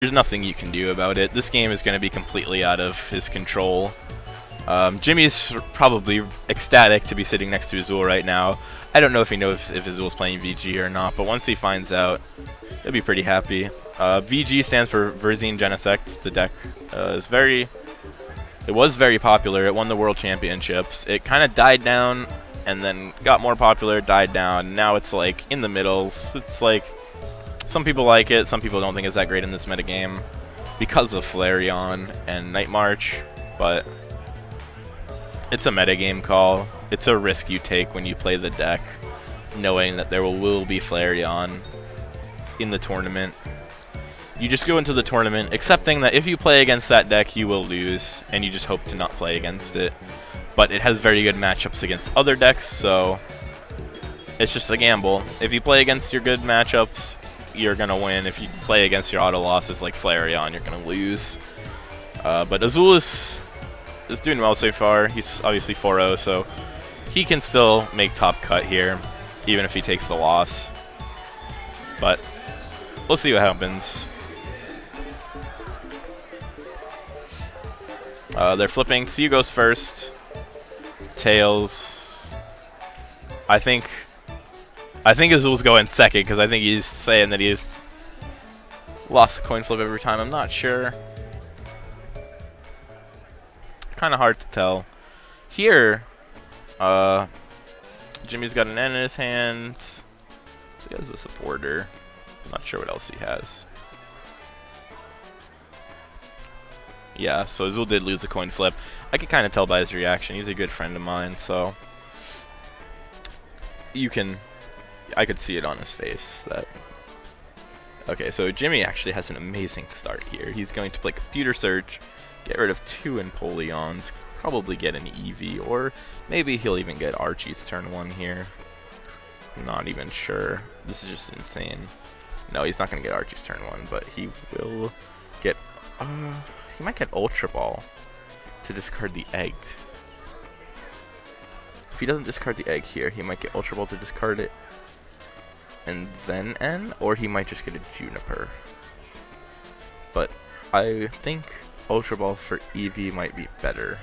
There's nothing you can do about it. This game is going to be completely out of his control. Jimmy's probably ecstatic to be sitting next to Azul right now. I don't know if he knows if Azul's playing VG or not, but once he finds out, he'll be pretty happy. VG stands for Verzine Genesect. The deck it was very popular. It won the World Championships. It kind of died down and then got more popular, died down. Now it's like in the middles. It's like some people like it, some people don't think it's that great in this metagame because of Flareon and Night March, but it's a metagame call. It's a risk you take when you play the deck, knowing that there will be Flareon in the tournament. You just go into the tournament accepting that if you play against that deck, you will lose, and you just hope to not play against it. But it has very good matchups against other decks, so it's just a gamble. If you play against your good matchups, you're going to win. If you play against your auto losses like Flareon, you're going to lose. But Azul is doing well so far. He's obviously 4-0, so he can still make top cut here, even if he takes the loss. But we'll see what happens. They're flipping. Siu goes first. Tails. I think Azul's going second because I think he's saying that he's lost the coin flip every time. I'm not sure. Kind of hard to tell. Here, Jimmy's got an N in his hand. He has a supporter. I'm not sure what else he has. Yeah, so Azul did lose the coin flip. I could kind of tell by his reaction. He's a good friend of mine, so I could see it on his face. Okay, so Jimmy actually has an amazing start here. He's going to play Computer Search, get rid of 2 Empoleons, probably get an Eevee, or maybe he'll even get Archie's turn 1 here. I'm not even sure. This is just insane. No, he's not going to get Archie's turn 1, but he will get... he might get Ultra Ball to discard the egg. If he doesn't discard the egg here, he might get Ultra Ball to discard it and then N, or he might just get a Juniper. But I think Ultra Ball for Eevee might be better.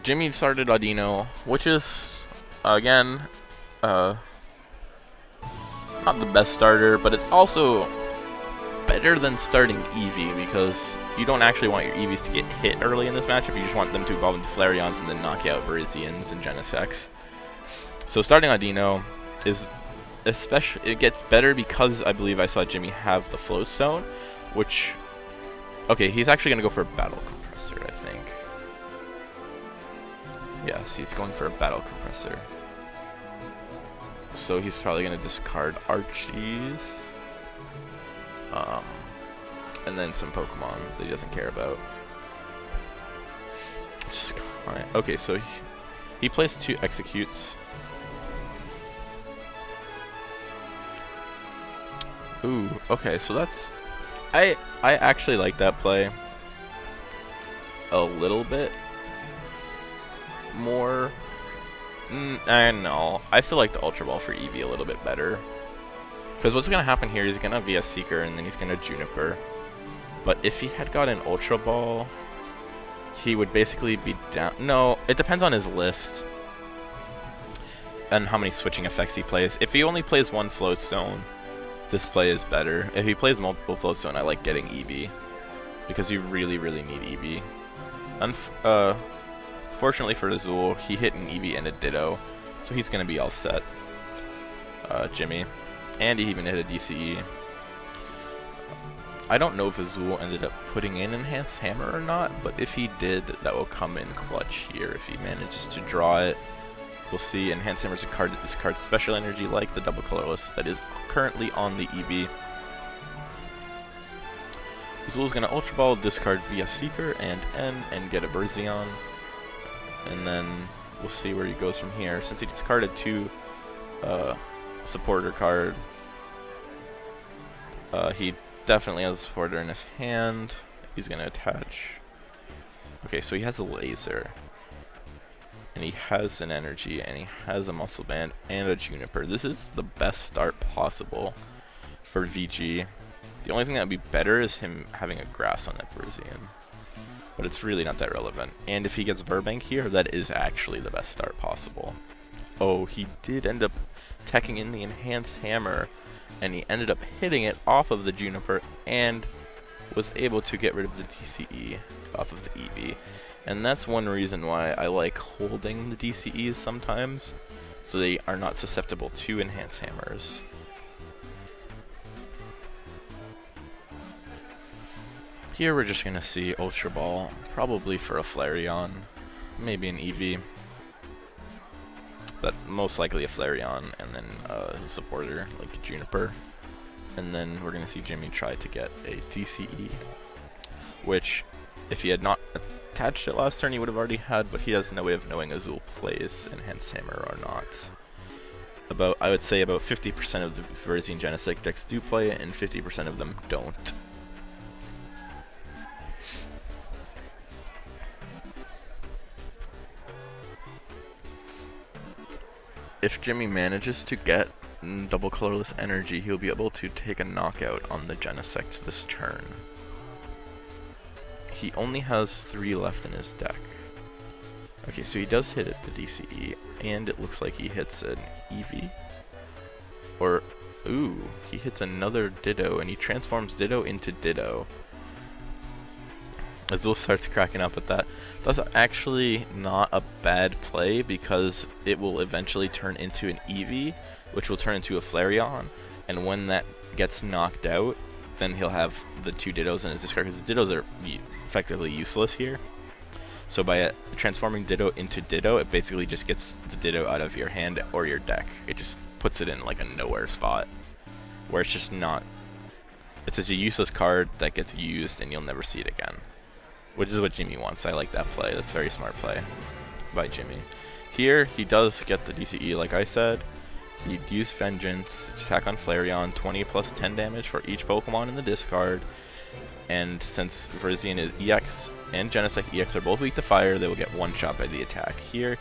Jimmy started Audino, which is, again, not the best starter, but it's also better than starting Eevee because you don't actually want your Eevees to get hit early in this matchup. You just want them to evolve into Flareons and then knock out Verizians and Genesects. So starting Audino is especially, it gets better because I believe I saw Jimmy have the Float Stone, which, okay, he's actually going to go for a Battle Compressor, I think. Yes, he's going for a Battle Compressor. So he's probably going to discard Archie's. And then some Pokemon that he doesn't care about. Okay, so he plays 2 Executes. Ooh, okay, so that's... I actually like that play a little bit more. I know. I still like the Ultra Ball for Eevee a little bit better. Because what's going to happen here is he's going to VS Seeker and then he's going to Juniper. But if he had got an Ultra Ball, he would basically be down. No, it depends on his list and how many switching effects he plays. If he only plays 1 Float Stone, this play is better. If he plays multiple Float Stone, I like getting Eevee because you really, really need Eevee. Fortunately for Azul, he hit an Eevee and a Ditto, so he's going to be all set. Jimmy. And he even hit a DCE. I don't know if Azul ended up putting in Enhanced Hammer or not, but if he did, that will come in clutch here. If he manages to draw it, we'll see. Enhanced Hammer is a card that discards special energy like the double colorless that is currently on the Eevee. Azul's going to Ultra Ball, discard via Seeker and N, and get a Berzion. And then we'll see where he goes from here. Since he discarded 2 supporter card, he definitely has a supporter in his hand. He's going to attach. Okay, so he has a laser. And he has an energy, and he has a muscle band, and a Juniper. This is the best start possible. for VG. The only thing that would be better is him having a grass on that Parisian. But it's really not that relevant. And if he gets Burbank here, that is actually the best start possible. Oh, he did end up teching in the Enhanced Hammer, and he ended up hitting it off of the Juniper and was able to get rid of the DCE off of the EV. And that's one reason why I like holding the DCEs sometimes, so they are not susceptible to Enhanced Hammers. Here we're just going to see Ultra Ball, probably for a Flareon, maybe an Eevee, but most likely a Flareon, and then a supporter like Juniper. And then we're going to see Jimmy try to get a DCE, which if he had not attached it last turn he would have already had, but he has no way of knowing Azul plays Enhanced Hammer or not. I would say about 50% of the Parisian Genesect decks do play it, and 50% of them don't. If Jimmy manages to get double colorless energy, he'll be able to take a knockout on the Genesect this turn. He only has 3 left in his deck. Okay, so he does hit it, the DCE, and it looks like he hits an Eevee. Or, ooh, he hits another Ditto, and he transforms Ditto into Ditto. Azul starts cracking up at that. That's actually not a bad play because it will eventually turn into an Eevee, which will turn into a Flareon, and when that gets knocked out, then he'll have the 2 Dittos in his discard, because the Dittos are effectively useless here. So by transforming Ditto into Ditto, it basically just gets the Ditto out of your hand or your deck. It just puts it in like a nowhere spot, where it's just not... It's such a useless card that gets used and you'll never see it again. Which is what Jimmy wants. I like that play. That's a very smart play by Jimmy. Here, he does get the DCE, like I said. He'd use Vengeance, attack on Flareon, 20 plus 10 damage for each Pokemon in the discard. And since Parisian is EX and Genesect EX are both weak to fire, they will get one shot by the attack. Here,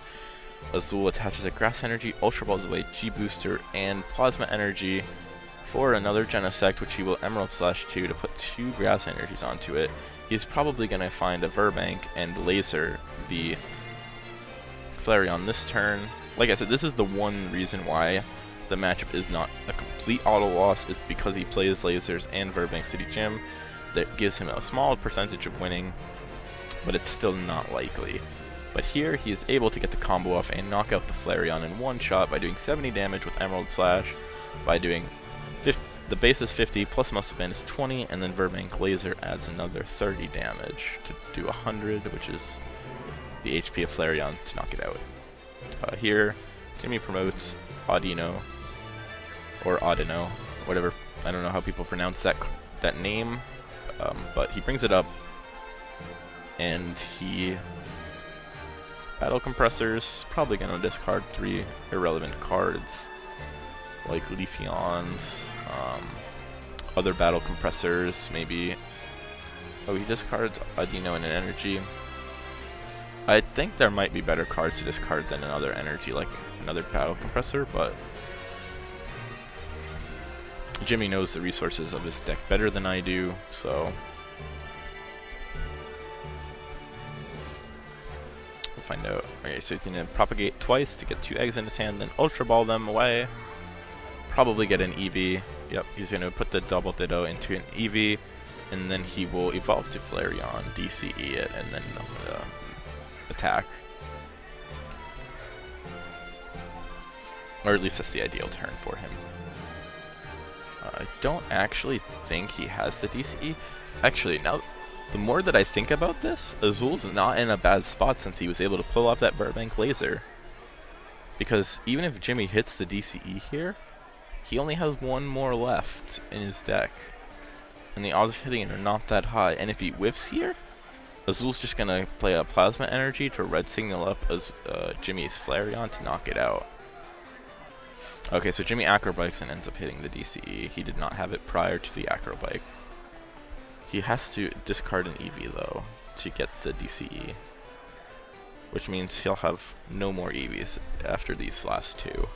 Azul attaches a Grass Energy, Ultra Balls away, G-Booster, and Plasma Energy for another Genesect, which he will Emerald Slash 2 to put 2 Grass Energies onto it. He's probably going to find a Verbank and Laser the Flareon this turn. Like I said, this is the one reason why the matchup is not a complete auto loss, is because he plays Lasers and Verbank City Gym. That gives him a small percentage of winning, but it's still not likely. But here, he is able to get the combo off and knock out the Flareon in one shot by doing 70 damage with Emerald Slash, by doing the base is 50, plus Muscle Band is 20, and then Verbank Laser adds another 30 damage to do 100, which is the HP of Flareon to knock it out. Here, Jimmy promotes Audino, or Audino, whatever. I don't know how people pronounce that name, but he brings it up, and he Battle Compressors, probably going to discard 3 irrelevant cards, like Leafeons, other Battle Compressors, maybe. Oh, he discards Audino and an Energy. I think there might be better cards to discard than another Energy, like another Battle Compressor, but Jimmy knows the resources of his deck better than I do, so we'll find out. Okay, so he's going to propagate twice to get 2 eggs in his hand, then Ultra Ball them away. Probably get an Eevee. Yep, he's going to put the double Ditto into an Eevee, and then he will evolve to Flareon, DCE it, and then attack. Or at least that's the ideal turn for him. I don't actually think he has the DCE. Actually, now, the more that I think about this, Azul's not in a bad spot since he was able to pull off that Burbank Laser. Because even if Jimmy hits the DCE here, he only has 1 more left in his deck. And the odds of hitting it are not that high. And if he whiffs here, Azul's just going to play a Plasma Energy to red signal up as Jimmy's Flareon to knock it out. Okay, so Jimmy Acrobikes and ends up hitting the DCE. He did not have it prior to the Acrobike. He has to discard an Eevee, though, to get the DCE. Which means he'll have no more Eevees after these last 2.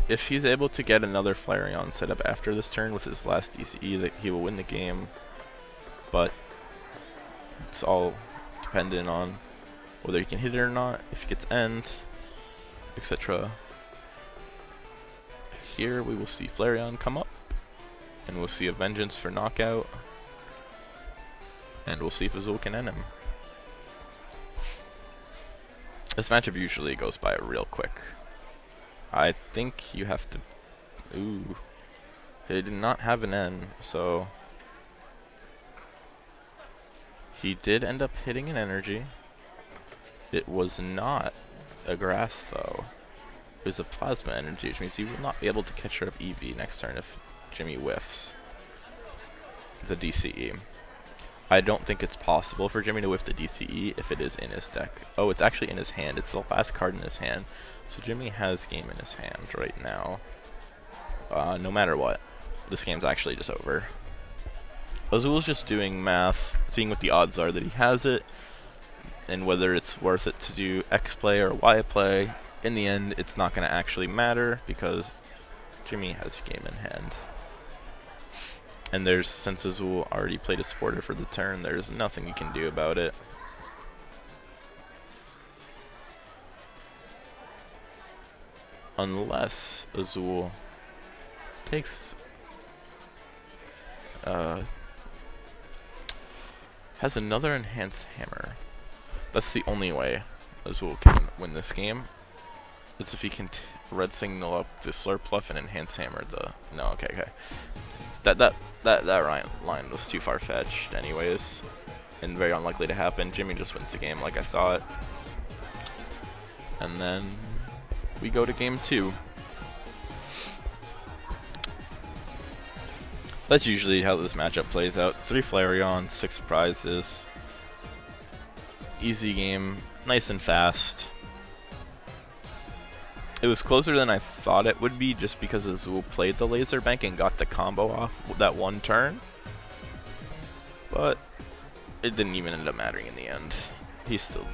If he's able to get another Flareon set up after this turn with his last DCE, that he will win the game. But it's all dependent on whether he can hit it or not, if he gets end, etc. Here we will see Flareon come up, and we'll see a Vengeance for knockout, and we'll see if Azul can end him. This matchup usually goes by real quick. I think you have to... Ooh. He did not have an N, so... He did end up hitting an energy. It was not a grass, though. It was a plasma energy, which means he will not be able to catch her up EV next turn if Jimmy whiffs the DCE. I don't think it's possible for Jimmy to whiff the DCE if it is in his deck. Oh, it's actually in his hand. It's the last card in his hand. So Jimmy has game in his hand right now. No matter what, this game's actually just over. Azul's just doing math, seeing what the odds are that he has it, and whether it's worth it to do X play or Y play. In the end, it's not going to actually matter because Jimmy has game in hand. And there's, since Azul already played a supporter for the turn, there's nothing you can do about it. Unless Azul takes... has another enhanced hammer. That's the only way Azul can win this game. It's if he can red signal up the Slurpluff and enhance hammer the... No, okay. That line was too far-fetched anyways, and very unlikely to happen. Jimmy just wins the game like I thought. And then we go to game 2. That's usually how this matchup plays out. 3 Flareon, 6 prizes. Easy game, nice and fast. It was closer than I thought it would be just because Azul played the laser bank and got the combo off that one turn. But it didn't even end up mattering in the end. He still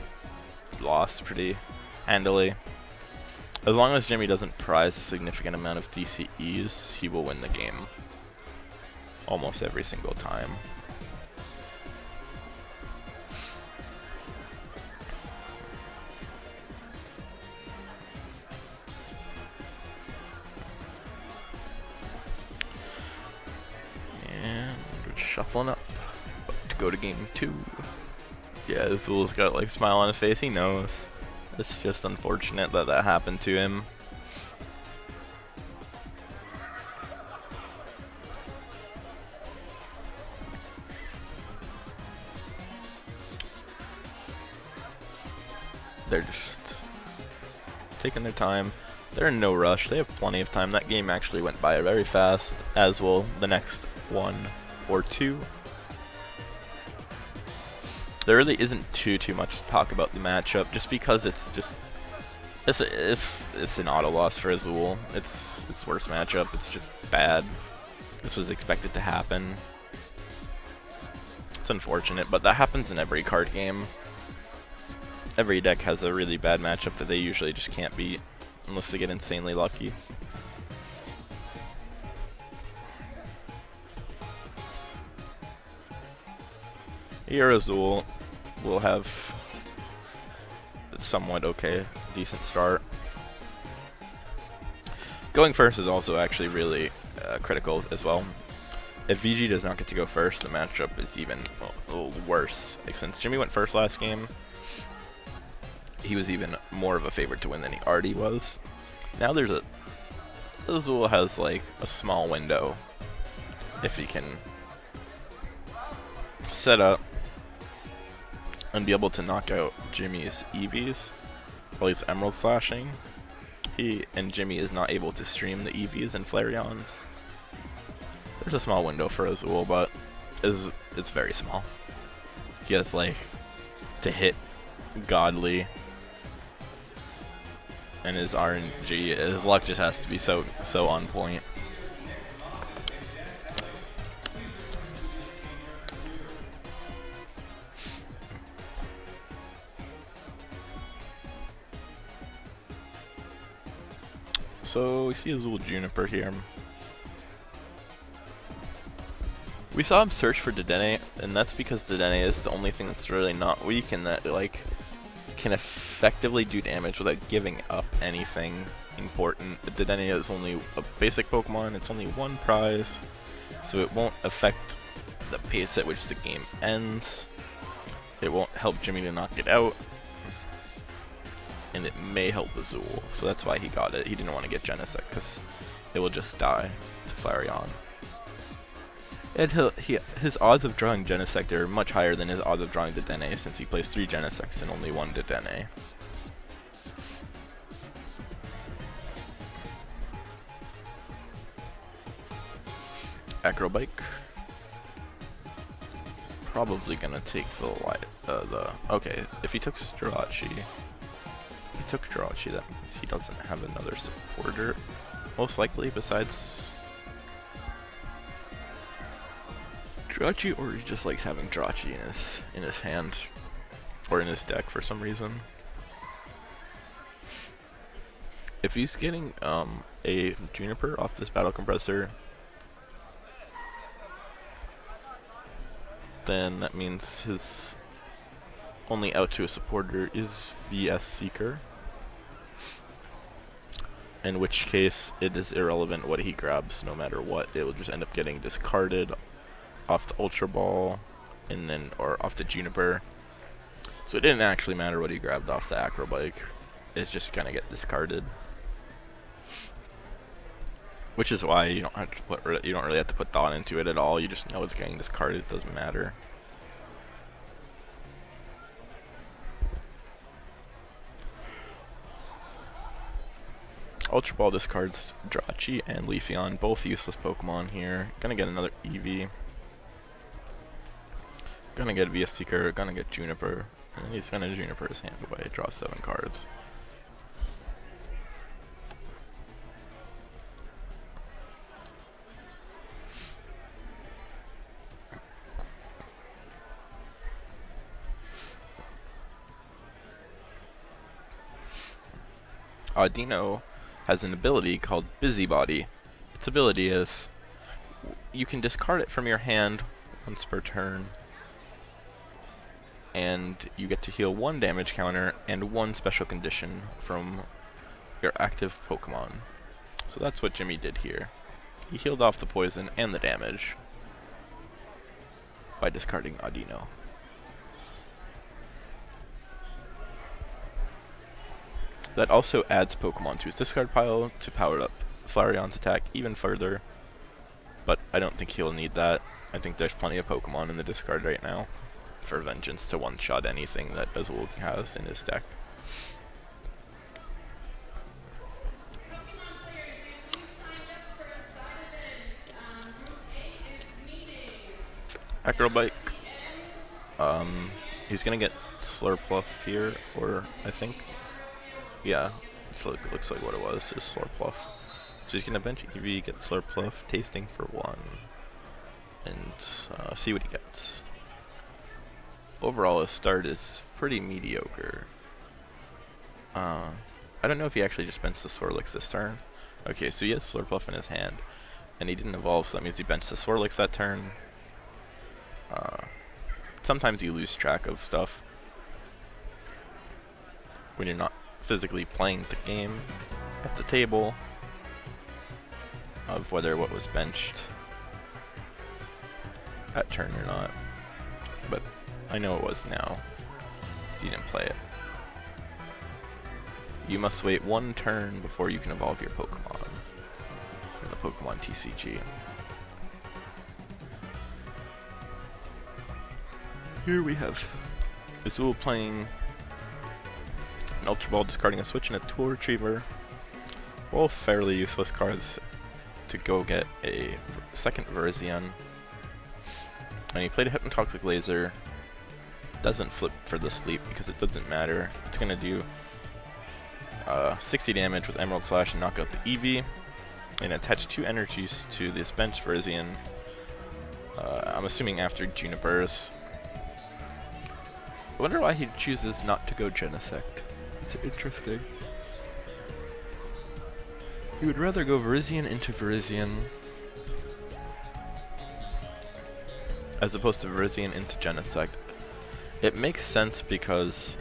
lost pretty handily. As long as Jimmy doesn't prize a significant amount of DCEs, he will win the game. Almost every single time. Shuffling up to go to game 2. Yeah, Azul's got like a smile on his face. He knows. It's just unfortunate that that happened to him. They're just taking their time. They're in no rush. They have plenty of time. That game actually went by very fast, as will the next one or 2. There really isn't too much to talk about the matchup, just because it's just it's an auto loss for Azul. It's worst matchup. It's just bad. This was expected to happen. It's unfortunate, but that happens in every card game. Every deck has a really bad matchup that they usually just can't beat unless they get insanely lucky. Here Azul will have a somewhat okay, decent start. Going first is also actually really critical as well. If VG does not get to go first, the matchup is even a little worse. Like, since Jimmy went first last game, he was even more of a favorite to win than he already was. Now there's a... Azul has like a small window if he can set up and be able to knock out Jimmy's EVs while he's Emerald Slashing. He and Jimmy is not able to stream the EVs and Flareons. There's a small window for Azul, but it's very small. He has like to hit godly, and his RNG, his luck just has to be so on point. So we see Azul Juniper here. We saw him search for Dedenne, and that's because Dedenne is the only thing that's really not weak and that like can effectively do damage without giving up anything important. Dedenne is only a basic Pokemon, it's only one prize, so it won't affect the pace at which the game ends. It won't help Jimmy to knock it out, and it may help Azul, so that's why he got it. He didn't want to get Genesect because it will just die to Flareon. And his odds of drawing Genesect are much higher than his odds of drawing Dedenne, since he plays 3 Genesects and only 1 Dedenne. Acrobike. Probably gonna take the okay, if he took Jirachi, that means he doesn't have another supporter, most likely, besides Jirachi, or he just likes having Jirachi in his hand or in his deck for some reason. If he's getting a Juniper off this battle compressor, then that means his only out to a supporter is VS Seeker, in which case it is irrelevant what he grabs no matter what. It will just end up getting discarded off the Ultra Ball and then or off the Juniper. So it didn't actually matter what he grabbed off the Acrobike. It's just gonna get discarded. Which is why you don't have to you don't really have to put thought into it at all. You just know it's getting discarded. It doesn't matter. Ultra Ball discards Jirachi and Leafeon, both useless Pokemon here. Gonna get another Eevee. Gonna get VS Seeker, gonna get Juniper, and he's gonna Juniper his hand away, draw 7 cards. Audino has an ability called Busybody. Its ability is you can discard it from your hand once per turn, and you get to heal 1 damage counter and 1 special condition from your active Pokemon. So that's what Jimmy did here. He healed off the poison and the damage by discarding Audino. That also adds Pokemon to his discard pile to power up Flareon's attack even further, but I don't think he'll need that. I think there's plenty of Pokemon in the discard right now for Vengeance to one-shot anything that Azul has in his deck. Acrobike. He's gonna get Slurpluff here, or I think, yeah, it looks like what it was is Slurpluff. So he's gonna bench Eevee, get Slurpluff, tasting for 1, and see what he gets. Overall, his start is pretty mediocre. I don't know if he actually just benched the Swirlix this turn. Okay, so he has Slurpluff in his hand, and he didn't evolve, so that means he benched the Swirlix that turn. Sometimes you lose track of stuff when you're not physically playing the game at the table of whether what was benched that turn or not, but I know it was now, because you didn't play it. You must wait 1 turn before you can evolve your Pokemon in the Pokemon TCG. Here we have Azul playing an Ultra Ball, discarding a Switch and a Tool Retriever. Both fairly useless cards to go get a second Verzion. And he played a Hypnotoxic Laser. Doesn't flip for the sleep because it doesn't matter. It's gonna do 60 damage with Emerald Slash and knock out the Eevee, and attach 2 energies to this bench Verzion. I'm assuming after Juniper's. I wonder why he chooses not to go Genesect. It's interesting. You would rather go Virizion into Virizion as opposed to Virizion into Genesect. It makes sense because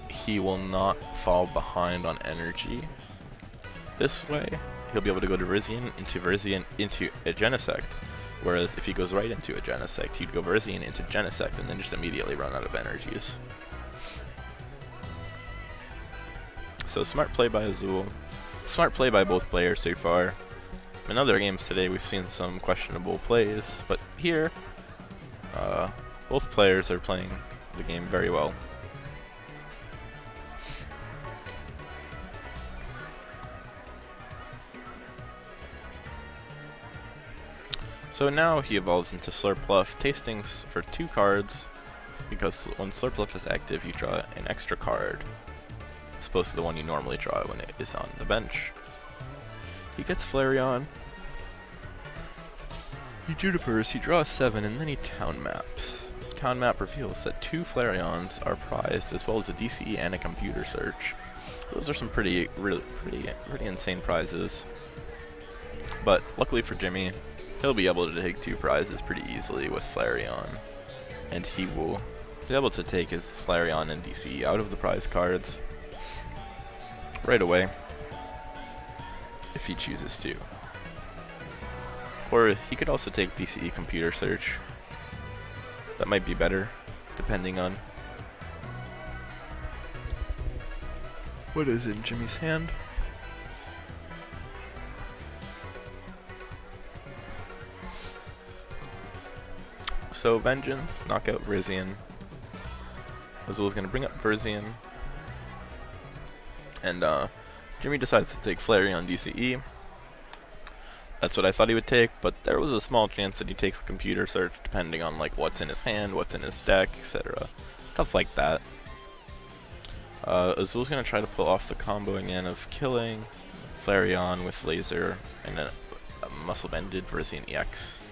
he will not fall behind on energy this way. He'll be able to go to Virizion into a Genesect, whereas if he goes right into a Genesect, he'd go Virizion into Genesect and then just immediately run out of energies. So smart play by Azul. Smart play by both players so far. In other games today we've seen some questionable plays, but here both players are playing the game very well. So now he evolves into Slurpluff, tasting for 2 cards, because when Slurpluff is active you draw an extra card, as opposed to the one you normally draw when it is on the bench. He gets Flareon, he Junipers, he draws 7, and then he town maps. Town map reveals that 2 Flareons are prized, as well as a DCE and a computer search. Those are some pretty insane prizes. But luckily for Jimmy, he'll be able to take 2 prizes pretty easily with Flareon, and he will be able to take his Flareon and DCE out of the prize cards right away if he chooses to. Or he could also take DCE Computer Search. That might be better, depending on what is in Jimmy's hand. So Vengeance, knock out Virizion. Azul's gonna bring up Virizion. And Jimmy decides to take Flareon DCE. That's what I thought he would take, but there was a small chance that he takes a computer search depending on like what's in his hand, what's in his deck, etc. Stuff like that. Azul's gonna try to pull off the combo again of killing Flareon with Laser and a Muscle Bended Virizion EX.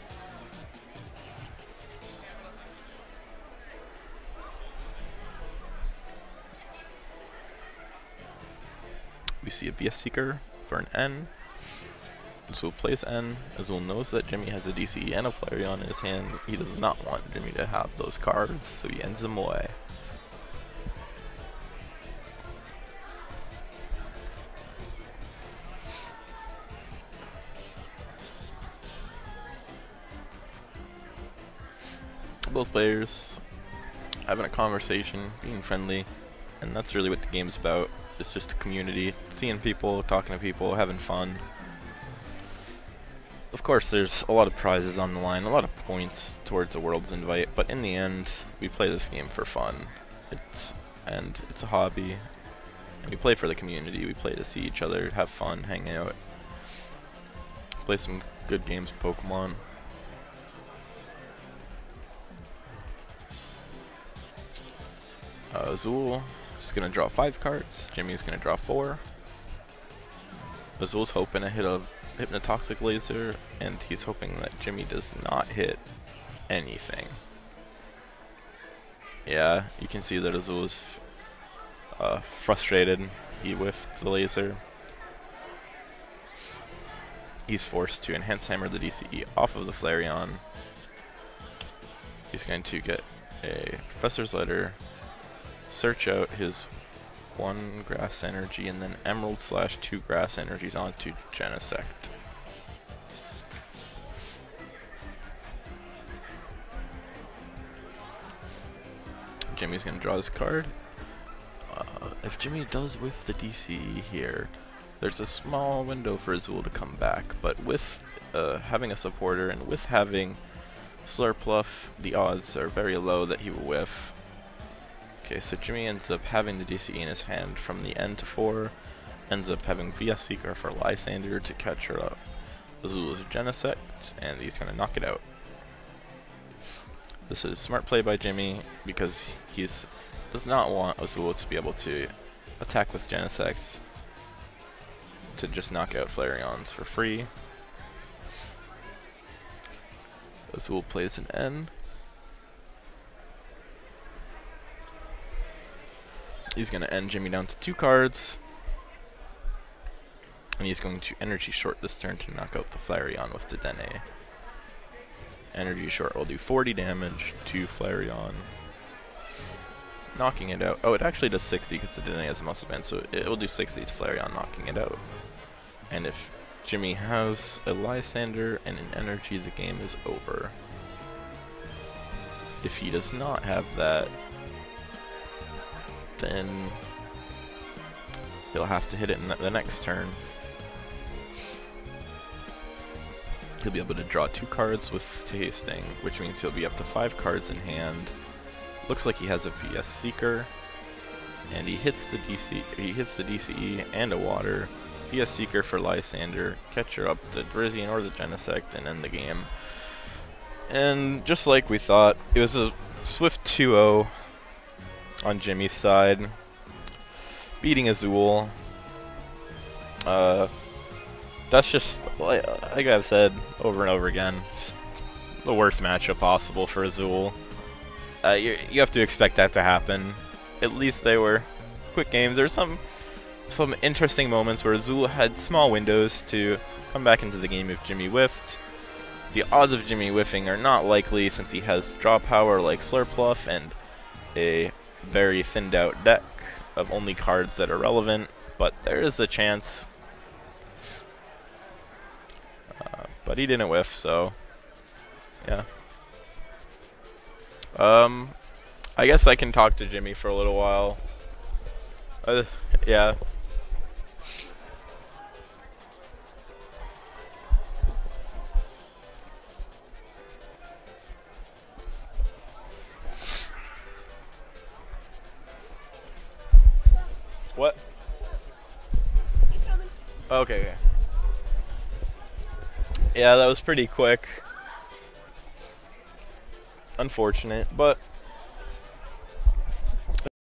We see a BS Seeker for an N. Azul plays N. Azul knows that Jimmy has a DCE and a Flareon in his hand. He does not want Jimmy to have those cards, so he ends them away. Both players having a conversation, being friendly, and that's really what the game's about. It's just a community, seeing people, talking to people, having fun. Of course, there's a lot of prizes on the line, a lot of points towards a World's Invite, but in the end, we play this game for fun. It's a hobby, and we play for the community. We play to see each other, have fun, hang out, play some good games of Pokemon. Azul is going to draw 5 cards. Jimmy's going to draw 4. Azul's hoping to hit a Hypnotoxic Laser, and he's hoping that Jimmy does not hit anything. Yeah, you can see that Azul is frustrated. He whiffed the laser. He's forced to Enhance Hammer the DCE off of the Flareon. He's going to get a Professor's Letter, search out his 1 Grass Energy, and then Emerald/2 Grass Energies onto Genesect. Jimmy's going to draw this card. If Jimmy does whiff the DCE here, there's a small window for Azul to come back, but with having a supporter and with having Slurpluff, the odds are very low that he will whiff. Okay, so Jimmy ends up having the DCE in his hand from the N to 4, ends up having VS Seeker for Lysander to catch her up. Azul is a Genesect, and he's going to knock it out. This is smart play by Jimmy, because he does not want Azul to be able to attack with Genesect to just knock out Flareons for free. Azul plays an N. He's going to end Jimmy down to 2 cards. And he's going to energy short this turn to knock out the Flareon with the Dene. Energy short will do 40 damage to Flareon, knocking it out. Oh, it actually does 60 because the Dene has a muscle band, so it will do 60 to Flareon, knocking it out. And if Jimmy has a Lysander and an energy, the game is over. If he does not have that, then he'll have to hit it in the next turn. He'll be able to draw 2 cards with Tasting, which means he'll be up to 5 cards in hand. Looks like he has a VS Seeker, and he hits the DCE and a Water. VS Seeker for Lysander, Catcher up the Drizzian or the Genesect, and end the game. And just like we thought, it was a swift 2-0 on Jimmy's side, beating Azul. That's just, like I've said over and over again, just the worst matchup possible for Azul. You have to expect that to happen. At least they were quick games. There's some interesting moments where Azul had small windows to come back into the game if Jimmy whiffed. The odds of Jimmy whiffing are not likely since he has draw power like Slurpluff and a very thinned out deck of only cards that are relevant, but there is a chance. But he didn't whiff, so yeah. I guess I can talk to Jimmy for a little while. Yeah. What? Okay. Yeah, that was pretty quick. Unfortunate, but